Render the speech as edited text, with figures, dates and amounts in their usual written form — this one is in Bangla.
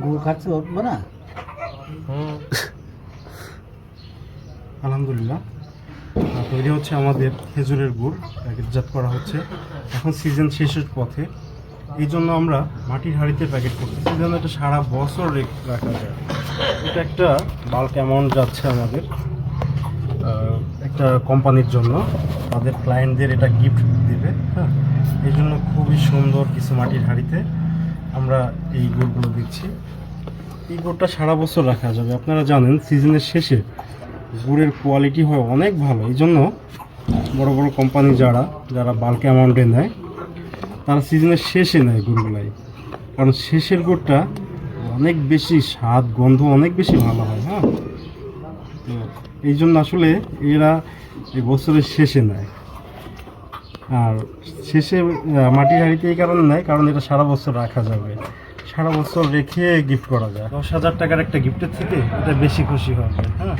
গুড় খাচ্ছে উঠবো না। আলহামদুলিল্লাহ তৈরি হচ্ছে আমাদের খেজুরের গুড়, প্যাকেটজাত করা হচ্ছে। এখন সিজন শেষের পথে, এই জন্য আমরা মাটির হাঁড়িতে প্যাকেট করতেছি যেন এটা সারা বছর রাখা যায়। এটা একটা বাল্ক অ্যামাউন্ট যাচ্ছে আমাদের একটা কোম্পানির জন্য, তাদের ক্লায়েন্টদের এটা গিফট দেবে। হ্যাঁ, এই জন্য খুবই সুন্দর কিছু মাটির হাঁড়িতে আমরা এই গুড়গুলো দিচ্ছি। এই গুড়টা সারা বছর রাখা যাবে। আপনারা জানেন সিজনের শেষে গুড়ের কোয়ালিটি হয় অনেক ভালো, এই জন্য বড় বড় কোম্পানি যারা বাল্ক অ্যামাউন্টে নেয় তারা সিজনের শেষে নেয় গুড়গুলাই, কারণ শেষের গুড়টা অনেক বেশি স্বাদ গন্ধ অনেক বেশি ভালো হয়। হ্যাঁ, তো এই জন্য আসলে এরা এই বছরের শেষে নেয়। আর শেষে মাটির হাঁড়িতে এই কারণে নেয় কারণ এটা সারা বছর রাখা যাবে, সারা বছর রেখে গিফট করা যায়। 10,000 টাকার একটা গিফটের থেকে এটা বেশি খুশি হবে। হ্যাঁ,